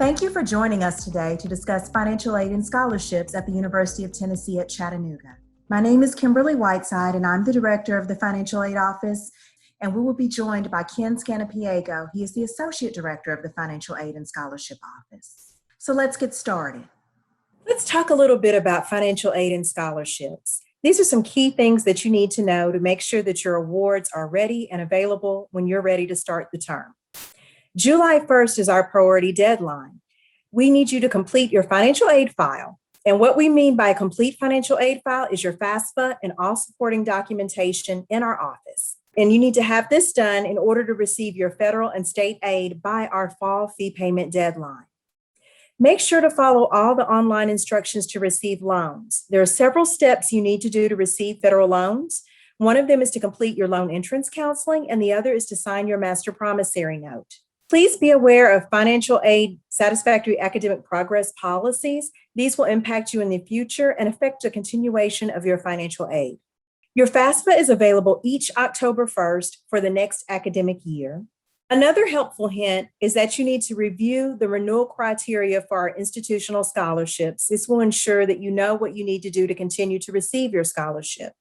Thank you for joining us today to discuss financial aid and scholarships at the University of Tennessee at Chattanooga. My name is Kimberly Whiteside, and I'm the director of the Financial Aid Office, and we will be joined by Ken Scanapiego. He is the associate director of the Financial Aid and Scholarship Office. So let's get started. Let's talk a little bit about financial aid and scholarships. These are some key things that you need to know to make sure that your awards are ready and available when you're ready to start the term. July 1st is our priority deadline. We need you to complete your financial aid file. And what we mean by a complete financial aid file is your FAFSA and all supporting documentation in our office. And you need to have this done in order to receive your federal and state aid by our fall fee payment deadline. Make sure to follow all the online instructions to receive loans. There are several steps you need to do to receive federal loans. One of them is to complete your loan entrance counseling, and the other is to sign your master promissory note. Please be aware of financial aid satisfactory academic progress policies. These will impact you in the future and affect the continuation of your financial aid. Your FAFSA is available each October 1st for the next academic year. Another helpful hint is that you need to review the renewal criteria for our institutional scholarships. This will ensure that you know what you need to do to continue to receive your scholarship.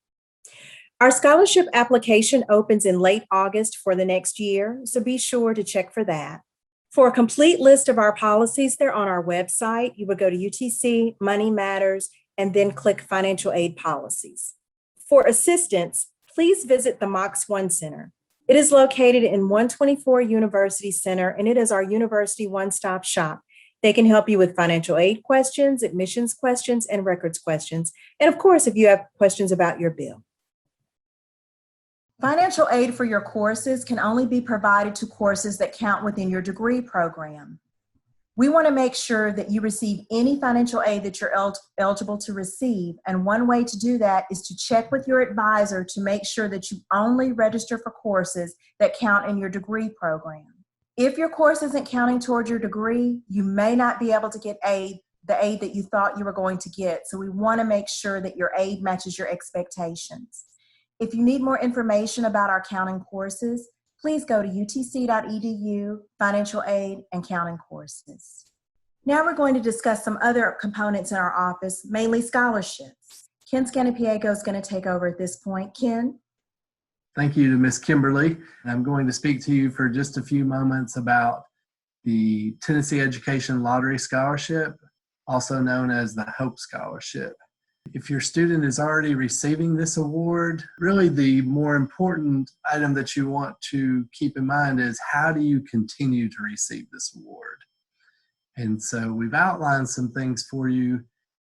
Our scholarship application opens in late August for the next year, so be sure to check for that. For a complete list of our policies, they're on our website. You would go to UTC, Money Matters, and then click Financial Aid Policies. For assistance, please visit the Mox One Center. It is located in 124 University Center, and it is our university one-stop shop. They can help you with financial aid questions, admissions questions, and records questions. And of course, if you have questions about your bill. Financial aid for your courses can only be provided to courses that count within your degree program. We want to make sure that you receive any financial aid that you're eligible to receive, and one way to do that is to check with your advisor to make sure that you only register for courses that count in your degree program. If your course isn't counting toward your degree, you may not be able to get the aid that you thought you were going to get, so we want to make sure that your aid matches your expectations. If you need more information about our counting courses, please go to utc.edu, financial aid, and counting courses. Now we're going to discuss some other components in our office, mainly scholarships. Ken Scanapiego is going to take over at this point. Ken? Thank you to Ms. Kimberly. I'm going to speak to you for just a few moments about the Tennessee Education Lottery Scholarship, also known as the Hope Scholarship. If your student is already receiving this award, really the more important item that you want to keep in mind is how do you continue to receive this award? And so we've outlined some things for you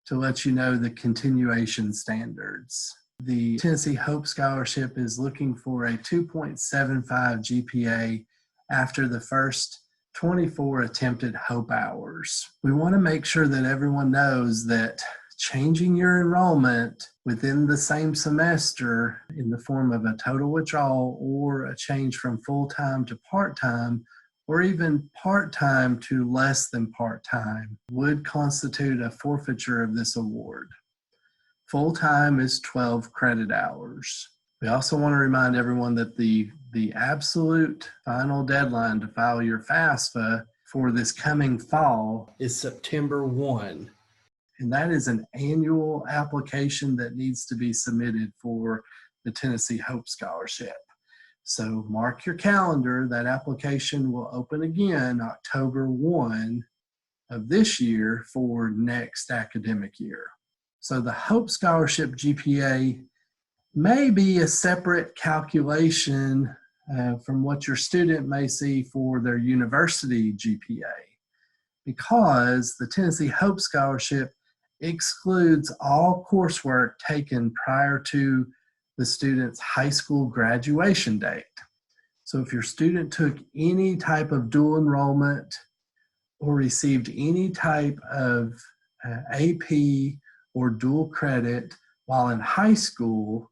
to let you know the continuation standards. The Tennessee Hope Scholarship is looking for a 2.75 GPA after the first 24 attempted Hope hours. We want to make sure that everyone knows that changing your enrollment within the same semester in the form of a total withdrawal or a change from full-time to part-time or even part-time to less than part-time would constitute a forfeiture of this award. Full-time is 12 credit hours. We also want to remind everyone that the absolute final deadline to file your FAFSA for this coming fall is September 1. And that is an annual application that needs to be submitted for the Tennessee Hope Scholarship. So mark your calendar. That application will open again October 1 of this year for next academic year. So the Hope Scholarship GPA may be a separate calculation from what your student may see for their university GPA, because the Tennessee Hope Scholarship excludes all coursework taken prior to the student's high school graduation date. So if your student took any type of dual enrollment or received any type of AP or dual credit while in high school,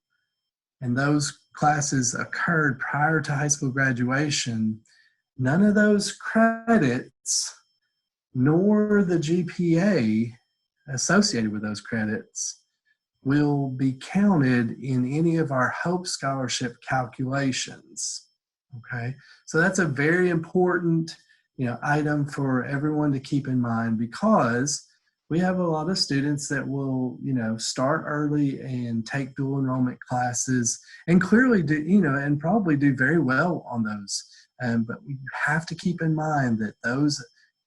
and those classes occurred prior to high school graduation, none of those credits nor the GPA associated with those credits will be counted in any of our Hope Scholarship calculations. Okay, so that's a very important item for everyone to keep in mind, because we have a lot of students that will, start early and take dual enrollment classes and clearly do, and probably do very well on those. But you have to keep in mind that those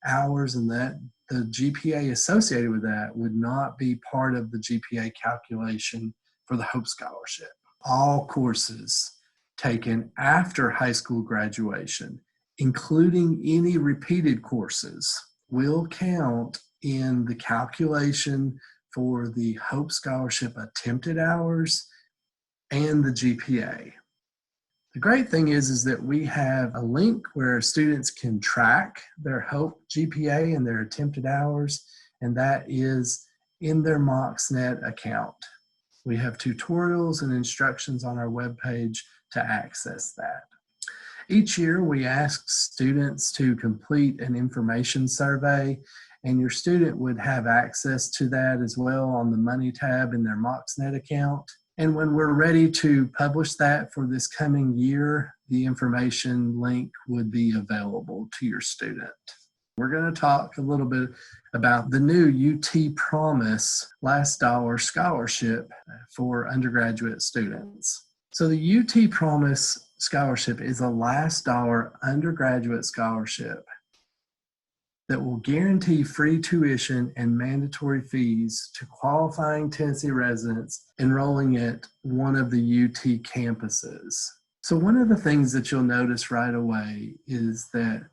hours and that the GPA associated with that would not be part of the GPA calculation for the Hope Scholarship. All courses taken after high school graduation, including any repeated courses, will count in the calculation for the Hope Scholarship attempted hours and the GPA. The great thing is that we have a link where students can track their Hope GPA and their attempted hours, and that is in their MoxNet account. We have tutorials and instructions on our webpage to access that. Each year, we ask students to complete an information survey, and your student would have access to that as well on the Money tab in their MoxNet account. And when we're ready to publish that for this coming year, the information link would be available to your student. We're going to talk a little bit about the new UT Promise Last Dollar Scholarship for undergraduate students. So the UT Promise Scholarship is a last dollar undergraduate scholarship that will guarantee free tuition and mandatory fees to qualifying Tennessee residents enrolling at one of the UT campuses. So one of the things that you'll notice right away is that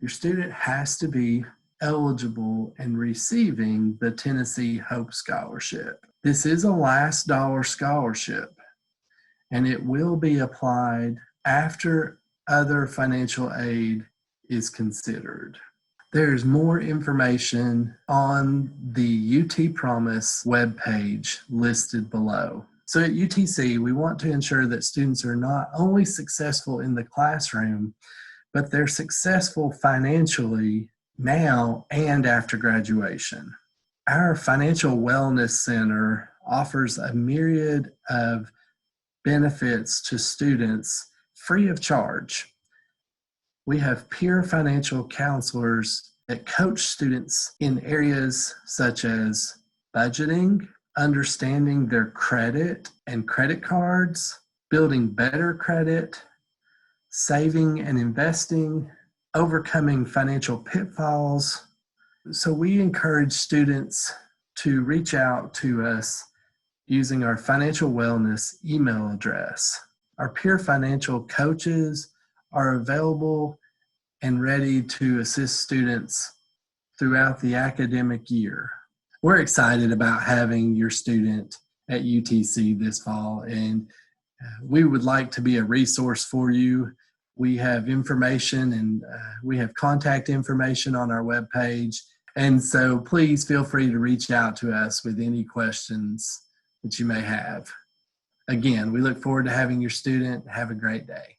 your student has to be eligible and receiving the Tennessee Hope Scholarship. This is a last dollar scholarship, and it will be applied after other financial aid is considered. There's more information on the UT Promise webpage listed below. So at UTC, we want to ensure that students are not only successful in the classroom, but they're successful financially now and after graduation. Our Financial Wellness Center offers a myriad of benefits to students free of charge. We have peer financial counselors that coach students in areas such as budgeting, understanding their credit and credit cards, building better credit, saving and investing, overcoming financial pitfalls. So we encourage students to reach out to us using our financial wellness email address. Our peer financial coaches are available and ready to assist students throughout the academic year. We're excited about having your student at UTC this fall, and we would like to be a resource for you. We have information and we have contact information on our webpage, and so please feel free to reach out to us with any questions that you may have. Again, we look forward to having your student. Have a great day.